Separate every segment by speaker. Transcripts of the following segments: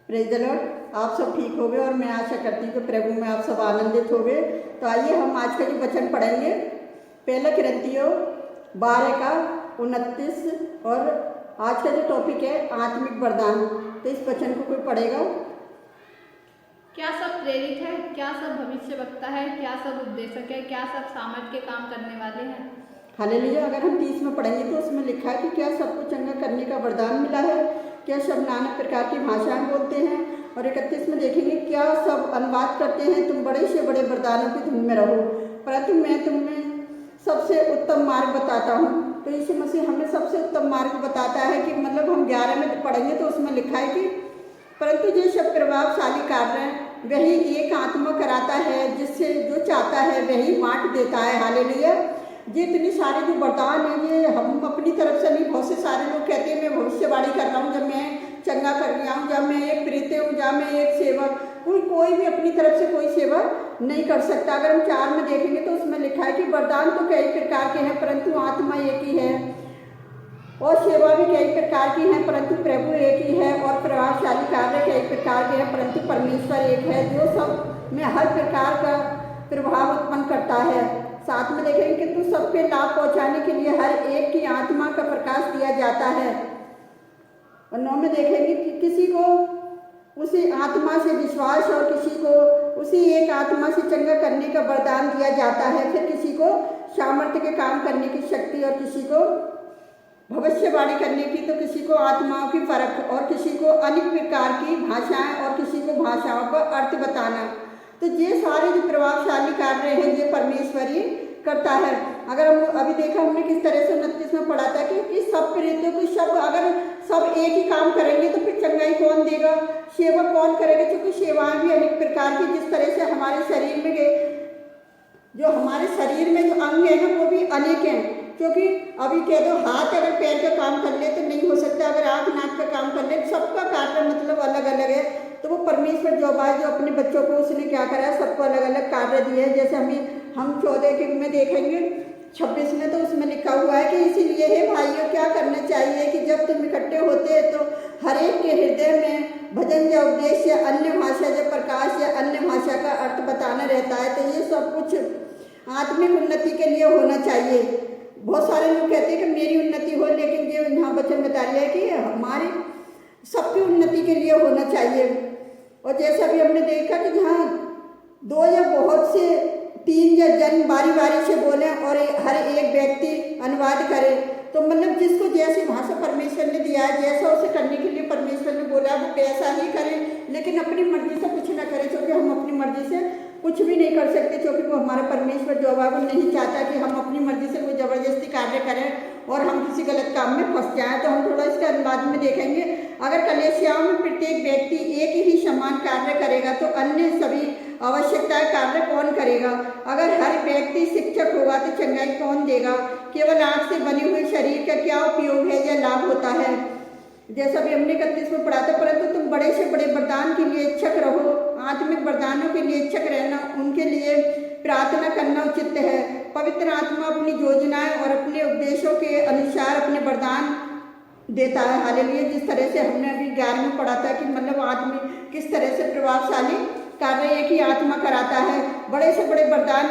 Speaker 1: Praise the Lord. आप सब ठीक हो गए और मैं आशा करती हूँ कि प्रभु में आप सब आनंदित हो गए। तो आइए हम आज का जो वचन पढ़ेंगे, पहला कुरिन्थियों 12:29 और आज का जो टॉपिक है आत्मिक वरदान। तो इस वचन को कोई पढ़ेगा?
Speaker 2: क्या सब प्रेरित है? क्या सब भविष्यवक्ता है? क्या सब उपदेशक है? क्या सब सामर्थ के काम करने वाले हैं?
Speaker 1: हालेलुया। अगर हम 30 में पढ़ेंगे तो उसमें लिखा है कि क्या सबको चंगा करने का वरदान मिला है, क्या सब नाना प्रकार की भाषाएं बोलते हैं। और 31 में देखेंगे क्या सब अनुवाद करते हैं। तुम बड़े से बड़े वरदानों की धुन में रहो, परंतु मैं तुम्हें सबसे उत्तम मार्ग बताता हूँ। तो यीशु मसीह हमें सबसे उत्तम मार्ग बताता है कि मतलब हम 11 में पढ़ेंगे तो उसमें लिखा है कि परंतु जो सब प्रभावशाली कार्य वही एक आत्मा कराता है, जिससे जो चाहता है वही बांट देता है। हालेलुया। ये इतनी सारे जो वरदान है ये हम अपनी तरफ से नहीं, बहुत से सारे लोग कहते हैं मैं भविष्यवाणी कर रहा हूँ, जब मैं चंगा कर रहा हूँ, जब मैं एक प्रेरित हूँ, जब मैं एक सेवक। कोई भी अपनी तरफ से कोई सेवा नहीं कर सकता। अगर हम 4 में देखेंगे तो उसमें लिखा है कि वरदान तो कई प्रकार के हैं परंतु आत्मा एक ही है, और सेवा भी कई प्रकार की है परंतु प्रभु एक ही है, और प्रभावशाली कार्य कई प्रकार के हैं परंतु परमेश्वर एक है, जो सब में हर प्रकार का प्रभाव उत्पन्न करता है। साथ में देखेंगे कि तू सबके लाभ पहुंचाने के लिए हर एक की आत्मा का प्रकाश दिया जाता है। और 9 में देखेंगे कि किसी को उसी आत्मा से विश्वास और किसी को उसी एक आत्मा से चंगा करने का वरदान दिया जाता है, फिर किसी को सामर्थ्य के काम करने की शक्ति, और किसी को भविष्यवाणी करने की, तो किसी को आत्माओं की फर्क, और किसी को अनेक प्रकार की भाषाएं, और किसी को भाषाओं का अर्थ बताना। तो ये सारे जो प्रभावशाली कार्य हैं ये परमेश्वर ही करता है। अगर हम अभी देखा हमने किस तरह से 29 में पढ़ा था कि सब प्रेरितों को सब अगर सब एक ही काम करेंगे तो फिर चंगाई कौन देगा, सेवा कौन करेगा, क्योंकि सेवाएं भी अनेक प्रकार की, जिस तरह से हमारे शरीर में जो हमारे शरीर में जो अंग है ना वो भी अनेक हैं। क्योंकि अभी कह दो हाथ अगर पैर का काम कर ले तो नहीं हो सकता, अगर आँख नाक का काम कर ले, सबका कार्य मतलब अलग अलग है। तो वो परमेश्वर जो अपने बच्चों को उसने क्या करा है, सबको अलग अलग कार्य दिए हैं। जैसे हम 14 के में देखेंगे 26 में, तो उसमें लिखा हुआ है कि इसीलिए हे भाइयों क्या करना चाहिए कि जब तुम इकट्ठे होते हैं तो हर एक के हृदय में भजन या उपदेश या अन्य भाषा या प्रकाश या अन्य भाषा का अर्थ बताना रहता है। तो ये सब कुछ आत्मिक उन्नति के लिए होना चाहिए। बहुत सारे लोग कहते हैं कि मेरी उन्नति हो, लेकिन ये यहाँ वचन बता रहा है कि हमारी सबकी उन्नति के लिए होना चाहिए। और जैसा भी हमने देखा कि जहाँ 2 या बहुत से 3 या जन बारी बारी से बोले और हर एक व्यक्ति अनुवाद करे, तो मतलब जिसको जैसी भाषा परमेश्वर ने दिया है, जैसा उसे करने के लिए परमेश्वर ने बोला वो वैसा ही करे, लेकिन अपनी मर्जी से कुछ ना करे, क्योंकि हम अपनी मर्जी से कुछ भी नहीं कर सकते, क्योंकि वो हमारा परमेश्वर जो है वो नहीं चाहता कि हम अपनी मर्जी से कोई ज़बरदस्ती कार्य करें और हम किसी गलत काम में फंस जाएं। तो हम थोड़ा इसके अनुवाद में देखेंगे। अगर कलीसियाओं में प्रत्येक व्यक्ति एक ही समान कार्य करेगा तो अन्य सभी आवश्यकता कार्य कौन करेगा? अगर हर व्यक्ति शिक्षक होगा तो चंगाई कौन देगा? केवल आँख से बने हुए शरीर का क्या उपयोग है या लाभ होता है? जैसा भी हमने 31 में पढ़ा था, परंतु तुम बड़े से बड़े वरदान के लिए इच्छुक रहो, आत्मिक वरदानों के लिए इच्छुक रहना, उनके लिए प्रार्थना करना उचित है। पवित्र आत्मा अपनी योजनाएं और अपने उपदेशों के अनुसार अपने वरदान देता है। हालेलुया। जिस तरह से हमने अभी 11 में पढ़ा था कि मतलब आत्मा किस तरह से प्रभावशाली कार्य एक ही आत्मा कराता है। बड़े से बड़े वरदान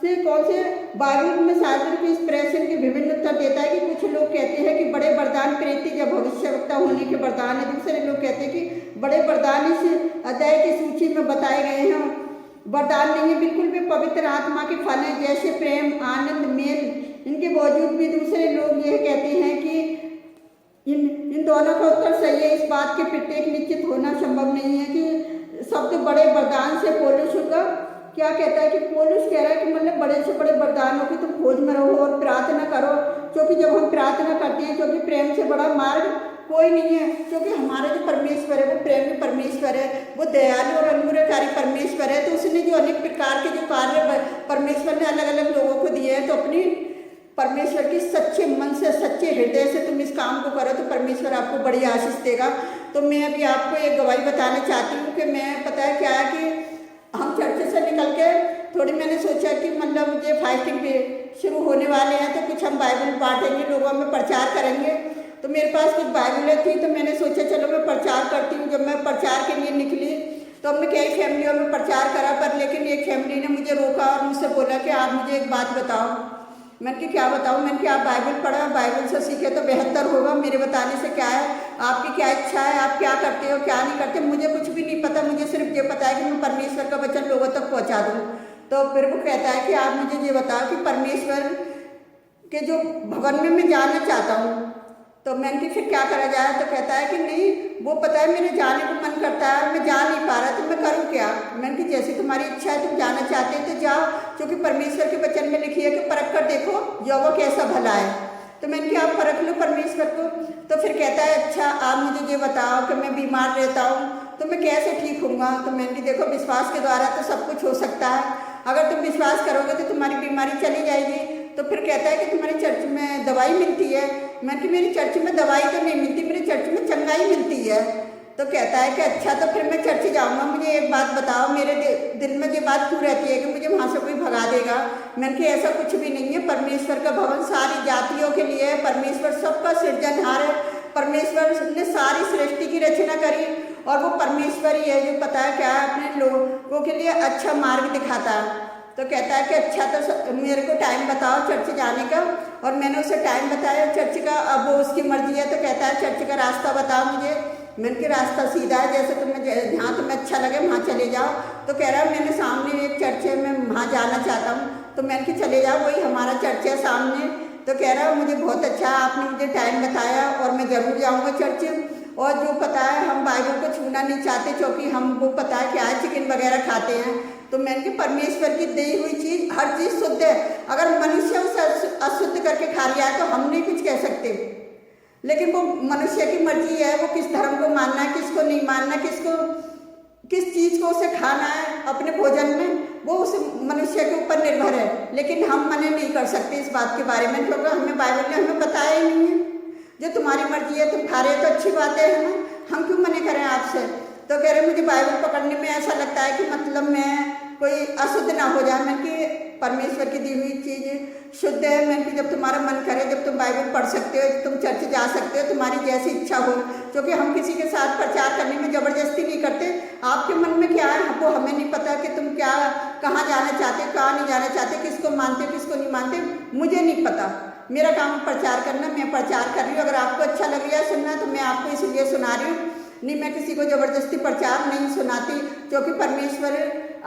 Speaker 1: से कौन से बाइबल में शास्त्र की इस प्रश्न की विभिन्न उत्तर देता है कि कुछ लोग कहते हैं कि बड़े वरदान प्रेरित या भविष्यवक्ता होने के वरदान है, दूसरे लोग कहते हैं कि बड़े वरदान इस अध्याय की सूची में बताए गए हैं वरदान नहीं है, बिल्कुल भी पवित्र आत्मा के फल हैं, जैसे प्रेम, आनंद, मेल। इनके बावजूद भी दूसरे लोग यह कहते हैं कि इन दोनों का उत्तर सही है। इस बात के प्रत्येक निश्चित होना संभव नहीं है कि सबसे बड़े वरदान से पौलुस का क्या कहता है कि पौलुस कह रहा है कि मतलब बड़े से बड़े वरदानों की तुम खोज में रहो और प्रार्थना करो, क्योंकि जब हम प्रार्थना करते हैं, क्योंकि प्रेम से बड़ा मार्ग कोई नहीं है, क्योंकि हमारा जो परमेश्वर है वो प्रेमी परमेश्वर है, वो दयालु और अनुग्रहकारी परमेश्वर है। तो उसने जो अनेक प्रकार के जो कार्य परमेश्वर ने अलग अलग लोगों को दिए हैं, तो अपनी परमेश्वर की सच्चे मन से सच्चे हृदय से तुम इस काम को करो तो परमेश्वर आपको बड़ी आशीष देगा। तो मैं अभी आपको एक गवाही बताना चाहती हूँ कि मैं पता है क्या है कि हम चर्च से निकल के थोड़ी मैंने सोचा कि मतलब ये फास्टिंग पे शुरू होने वाले हैं तो कुछ हम बाइबल बांटेंगे, लोगों में प्रचार करेंगे। तो मेरे पास कुछ बाइबलें थी, तो मैंने सोचा चलो मैं प्रचार करती हूँ। जब मैं प्रचार के लिए तो हमने कई फैमिलियों में प्रचार करा, पर लेकिन एक फैमिली ने मुझे रोका और मुझसे बोला कि आप मुझे एक बात बताओ। मैंने कि क्या बताऊँ? मैंने कि आप बाइबल पढ़ा, बाइबल से सीखे तो बेहतर होगा, मेरे बताने से क्या है, आपकी क्या इच्छा है, आप क्या करते हो क्या नहीं करते। मुझे कुछ भी नहीं पता, मुझे सिर्फ ये पता है कि मैं परमेश्वर का वचन लोगों तक पहुँचा दूँ। तो फिर वो कहता है कि आप मुझे ये बताओ कि परमेश्वर के जो भवन में मैं जाना चाहता हूँ, तो मैंने कि फिर क्या करा जाए? तो कहता है कि नहीं, वो पता है मेरे जाने को मन करता है, मैं जा नहीं पा रहा, तो मैं करूँ क्या? मैंने कि जैसी तुम्हारी इच्छा है, तुम जाना चाहते हो तो जाओ, क्योंकि परमेश्वर के वचन में लिखी है कि परख कर देखो यहोवा कैसा भला है। तो मैंने कि आप परख लो परमेश्वर को। तो फिर कहता है अच्छा आप मुझे ये बताओ कि मैं बीमार रहता हूँ तो मैं कैसे ठीक होऊंगा? तो मैंने कि देखो विश्वास के द्वारा तो सब कुछ हो सकता है, अगर तुम विश्वास करोगे तो तुम्हारी बीमारी चली जाएगी। तो फिर कहता है कि तुम्हारे चर्च में दवाई मिलती है। मैंने कि मेरी चर्च में दवाई तो नहीं मिलती, मेरे चर्च में चंगाई मिलती है। तो कहता है कि अच्छा तो फिर मैं चर्च जाऊँगा, मुझे एक बात बताओ, मेरे दिल में ये बात क्यों रहती है कि मुझे वहाँ से कोई भगा देगा? मैंने कि ऐसा कुछ भी नहीं है, परमेश्वर का भवन सारी जातियों के लिए है, परमेश्वर सबका सृजनहार है, परमेश्वर ने सारी सृष्टि की रचना करी और वो परमेश्वर ही है जो पता है क्या है अपने लोगों के लिए अच्छा मार्ग दिखाता है। तो कहता है कि अच्छा तो मेरे को टाइम बताओ चर्च जाने का, और मैंने उसे टाइम बताया चर्च का, अब वो उसकी मर्जी है। तो कहता है चर्च का रास्ता बताओ मुझे। मैंने कि रास्ता सीधा है, जैसे तुम्हें जहाँ तुम्हें अच्छा लगे वहाँ चले जाओ। तो कह रहा है मैंने सामने एक चर्च है, मैं वहाँ जाना चाहता हूँ। तो मैंने कि चले जाओ, वही हमारा चर्च है सामने। तो कह रहा है मुझे बहुत अच्छा आपने मुझे टाइम बताया और मैं ज़रूर जाऊँगा चर्च। और जो पता है हम बाइबल को छूना नहीं चाहते, क्योंकि हमको पता है क्या है चिकन वगैरह खाते हैं। तो मैंने कि परमेश्वर की दी हुई चीज़ हर चीज़ शुद्ध है, अगर मनुष्य उसे अशुद्ध करके खा लिया है तो हम नहीं कुछ कह सकते, लेकिन वो मनुष्य की मर्जी है वो किस धर्म को मानना है किसको नहीं मानना, किस चीज़ को उसे खाना है अपने भोजन में, वो उस मनुष्य के ऊपर निर्भर है। लेकिन हम मना नहीं कर सकते इस बात के बारे में, क्योंकि हमें बाइबल ने हमें बताया ही नहीं है। जो तुम्हारी मर्जी है तुम खा रहे हो तो अच्छी बात है ना, हम क्यों मना करें आपसे? तो कह रहे मुझे बाइबल पकड़ने में ऐसा लगता है कि मतलब मैं कोई अशुद्ध ना हो जाए। मैं कि परमेश्वर की दी हुई चीज़ शुद्ध है। मैं कि जब तुम्हारा मन करे, जब तुम बाइबल पढ़ सकते हो, तुम चर्च जा सकते हो, तुम्हारी जैसी इच्छा हो, क्योंकि हम किसी के साथ प्रचार करने में ज़बरदस्ती नहीं करते। आपके मन में क्या है वो हमें नहीं पता कि तुम क्या कहाँ जाना चाहते हो कहाँ नहीं जाना चाहते, किसको मानते हो किसको नहीं मानते, मुझे नहीं पता। मेरा काम प्रचार करना, मैं प्रचार कर रही हूँ। अगर आपको अच्छा लग रहा है सुनना तो मैं आपको इसलिए सुना रही हूँ, नहीं मैं किसी को ज़बरदस्ती प्रचार नहीं सुनाती, क्योंकि परमेश्वर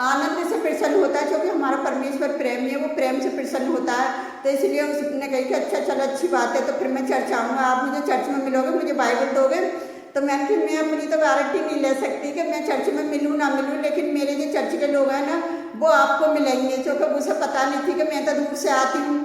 Speaker 1: आनंद से प्रसन्न होता है, क्योंकि हमारा परमेश्वर प्रेम है, वो प्रेम से प्रसन्न होता है। तो इसलिए उसने कही कि अच्छा चलो अच्छी बात है, तो फिर मैं चर्च आऊँगा, आप मुझे चर्च में मिलोगे, मुझे बाइबल दोगे। तो मैंने कि मैं अपनी तो गारंटी नहीं ले सकती कि मैं चर्च में मिलूँ ना मिलूँ, लेकिन मेरे जो चर्च के लोग हैं ना वो आपको मिलेंगे, क्योंकि उसे पता नहीं थी कि मैं तो दूर से आती हूँ,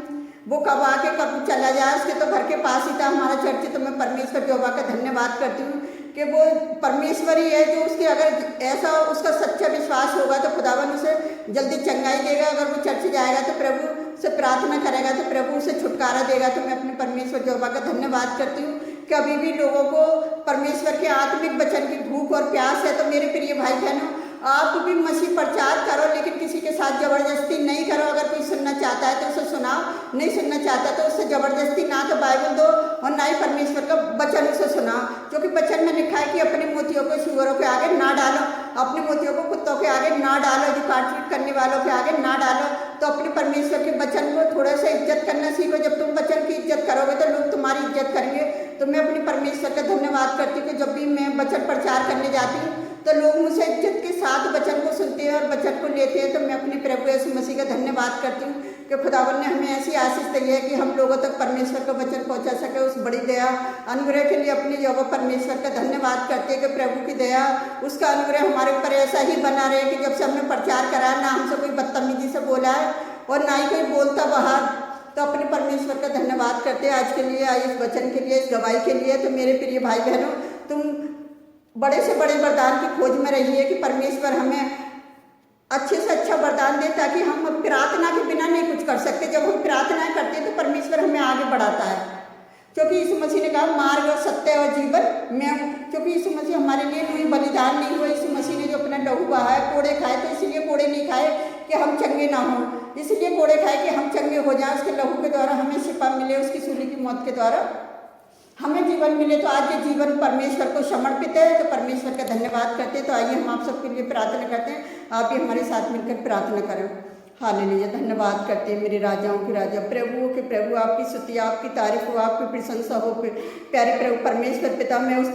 Speaker 1: वो कब आके कब चला जाए, उसके तो घर के पास ही था हमारा चर्च। तो मैं परमेश्वर यहोवा का धन्यवाद करती हूँ कि वो परमेश्वर ही है जो उसके अगर ऐसा उसका सच्चा विश्वास होगा तो खुदावन उसे जल्दी चंगाई देगा। अगर वो चर्च जाएगा तो प्रभु से प्रार्थना करेगा तो प्रभु उसे छुटकारा देगा। तो मैं अपने परमेश्वर यहोवा का धन्यवाद करती हूँ कि अभी भी लोगों को परमेश्वर के आत्मिक वचन की भूख और प्यास है। तो मेरे प्रिय भाई बहनों, आप भी मसीह प्रचार करो, लेकिन किसी के साथ ज़बरदस्ती नहीं करो। अगर कोई सुनना चाहता है तो उसे सुनाओ, नहीं सुनना चाहता तो उससे ज़बरदस्ती ना तो बाइबल दो और ना ही परमेश्वर का वचन उसे सुनाओ, क्योंकि वचन में लिखा है कि अपने मोतियों को सूअरों के आगे ना डालो, अपने मोतियों को कुत्तों के आगे ना डालो, जो काट पीट करने वालों के आगे ना डालो। तो अपने परमेश्वर के वचन को थोड़ा सा इज्जत करना सीखो। जब तुम वचन की इज्जत करोगे तो लोग तुम्हारी इज्जत करेंगे। तो मैं अपने परमेश्वर का धन्यवाद करती हूँ कि जब भी मैं वचन प्रचार करने जाती हूँ तो लोग मुझसे इज्जत के साथ वचन को सुनते हैं और वचन को लेते हैं। तो मैं अपने प्रभु यीशु मसीह का धन्यवाद करती हूँ कि खुदावन ने हमें ऐसी आशीष दी है कि हम लोगों तक परमेश्वर का वचन पहुँचा सके। उस बड़ी दया अनुग्रह के लिए अपने यहोवा परमेश्वर का धन्यवाद करते हैं कि प्रभु की दया उसका अनुग्रह हमारे ऊपर ऐसा ही बना रहे कि जब से हमने प्रचार करा ना हमसे कोई बदतमीजी से बोला है और ना ही कोई बोलता बाहर। तो अपने परमेश्वर का धन्यवाद करते हैं आज के लिए, इस वचन के लिए, इस गवाही के लिए। तो मेरे प्रिय भाई बहनों, तुम बड़े से बड़े वरदान की खोज में रहिए कि परमेश्वर हमें अच्छे से अच्छा वरदान दे, ताकि हम प्रार्थना के बिना नहीं कुछ कर सकते। जब हम प्रार्थनाएं करते हैं तो परमेश्वर हमें आगे बढ़ाता है, क्योंकि यीशु मसीह ने कहा मार्ग और सत्य और जीवन मैं हूँ। क्योंकि यीशु मसीह हमारे लिए कोई बलिदान नहीं हुआ, यीशु मसीह ने जो अपना लहू बहाया, कोड़े खाए, तो इसीलिए कोड़े नहीं खाए कि हम चंगे ना हों, इसलिए कोड़े खाए कि हम चंगे हो जाएं, उसके लहू के द्वारा हमें शिफा मिले, उसकी सूली की मौत के द्वारा हमें जीवन मिले तो आज ये जीवन परमेश्वर को समर्पित है, तो परमेश्वर का धन्यवाद करते हैं। तो आइए हम आप सबके लिए प्रार्थना करते हैं, आप भी हमारे साथ मिलकर प्रार्थना करें। हालेलुया, धन्यवाद करते हैं मेरे राजाओं के राजा, प्रभुओं के प्रभु, आपकी स्तुति, आपकी तारीफ हो, आपकी प्रशंसा हो। प्यारे प्रभु परमेश्वर पिता, मैं उस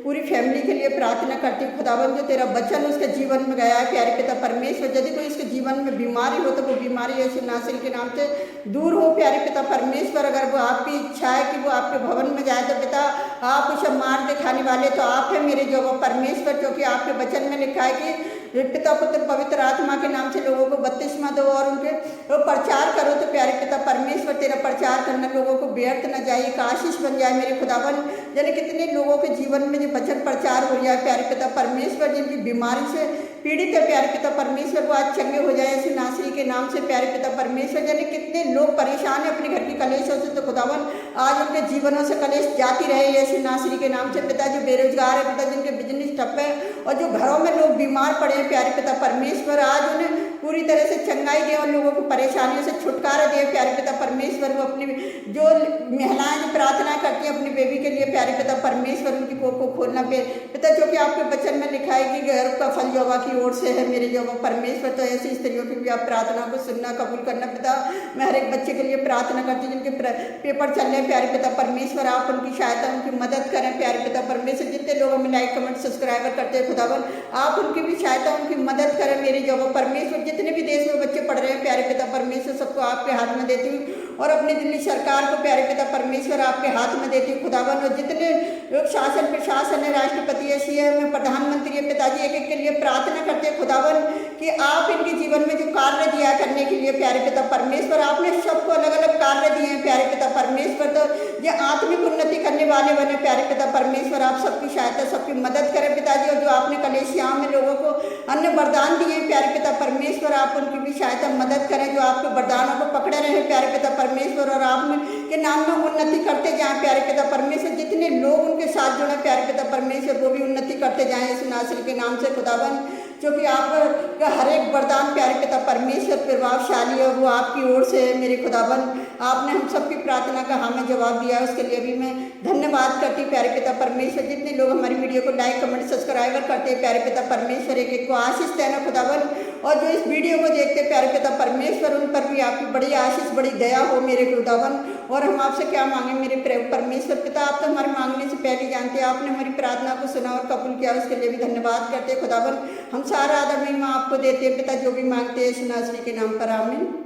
Speaker 1: पूरी फैमिली के लिए प्रार्थना करती हूँ खुदावन, जो तेरा वचन उसके जीवन में गया है। प्यारे पिता परमेश्वर, यदि कोई इसके जीवन में बीमारी हो तो वो बीमारी यीशु नासरी के नाम से दूर हो। प्यारे पिता परमेश्वर, अगर वो आपकी इच्छा है कि वो आपके भवन में जाए तो पिता आप उसे मार्ग दिखाने वाले तो आप है मेरे जो परमेश्वर, क्योंकि आपके वचन में लिखा है कि पिता पुत्र पवित्र आत्मा के नाम से लोगों को बपतिस्मा दो और उनके वो प्रचार करो। तो प्यारे पिता परमेश्वर, तेरा प्रचार करना लोगों को व्यर्थ न जाए, एक आशीष बन जाए मेरे खुदावन। यानी कितने लोगों के जीवन में जो वचन प्रचार हो रहा है प्यारे पिता परमेश्वर, जिनकी बीमारी से पीड़ित है प्यारे पिता परमेश्वर, वो आज चंगे हो जाए यीशु नासरी के नाम से। प्यारे पिता परमेश्वर, यानी कितने लोग परेशान है अपने घर की कलेशों से, तो खुदावन आज उनके जीवनों से कलेश जाती रहे यीशु नासरी के नाम से। पिता जो बेरोजगार है, पिता जिनके बिजनेस ठप है और जो घरों में लोग बीमार पड़े हैं प्यारे पिता परमेश्वर, आज उन्हें पूरी तरह से चंगाई दे और लोगों को परेशानियों से छुटकारा दे प्यारे पिता परमेश्वर। वो अपनी जो महिलाएं जो प्रार्थना करती हैं अपनी बेबी के लिए प्यारे पिता परमेश्वर, उनकी कोख को खोलना पिता, जो कि आपके वचन में लिखा है कि गर्भ का फल यहोवा की ओर से है मेरे यहोवा परमेश्वर। तो ऐसी स्त्रियों की भी आप प्रार्थना को सुनना कबूल करना पिता। मैं हर एक बच्चे के लिए प्रार्थना करती हूँ जिनके पेपर चल रहे हैं प्यारे पिता परमेश्वर, आप उनकी सहायता उनकी मदद करें प्यारे पिता परमेश्वर। जितने लोग हमें लाइक कमेंट सब्सक्राइबर करते हैं खुदावन, आप उनकी भी सहायता उनकी मदद करें मेरे यहोवा परमेश्वर। जितने भी देश में बच्चे पढ़ रहे हैं प्यारे पिता परमेश्वर, सबको आपके हाथ में देती हूँ और अपनी दिल्ली सरकार को प्यारे पिता परमेश्वर आपके हाथ में देती हूँ खुदावन। और जितने लोग शासन प्रशासन है, राष्ट्रपति है, सीएम है, प्रधानमंत्री है, पिताजी एक एक के लिए प्रार्थना करते हैं खुदावन कि आप इनके जीवन में जो कार्य दिया करने के लिए प्यारे पिता परमेश्वर, आपने सबको अलग अलग कार्य दिए हैं प्यारे पिता परमेश्वर। तो ये आत्मिक उन्नति करने वाले बने प्यारे पिता परमेश्वर, आप सबकी सहायता सबकी मदद करें पिताजी। और जो आपने कलेशियाओं में लोगों को अन्य वरदान दिए हैं प्यारे पिता परमेश्वर, आप उनकी भी सहायता मदद करें, जो आपके वरदानों को पकड़े रहे प्यारे पिता परमेश्वर और आप के नाम में उन्नति करते जाएं प्यारे पिता परमेश्वर। जितने लोग उनके साथ जुड़े प्यारे पिता परमेश्वर, वो भी उन्नति करते जाएं यीशु नासरी के नाम से खुदावन। क्योंकि आपका हर एक वरदान प्यारे पिता परमेश्वर प्रभावशाली है, वो आपकी ओर से है मेरे खुदावन। आपने हम सबकी प्रार्थना का हमें जवाब दिया है, उसके लिए भी मैं धन्यवाद करती प्यारे पिता परमेश्वर। जितने लोग हमारी वीडियो को लाइक कमेंट सब्सक्राइबर करते हैं प्यारे पिता परमेश्वर, एक एक को आशीष देना खुदावन। और जो इस वीडियो को देखते प्यारे पिता परमेश्वर, उन पर भी आपकी बड़ी आशीष बड़ी दया हो मेरे खुदावन। और हम आपसे क्या मांगे मेरे परमेश्वर पिता, आप तो हमारे मांगने से पहले जानते हैं, आपने हमारी प्रार्थना को सुना और कबूल किया, उसके लिए भी धन्यवाद करते खुदावन। हम सारा आदर महिमा आपको देते हैं पिता, जो भी मांगते हैं यीशु नासरी के नाम पर, आमीन।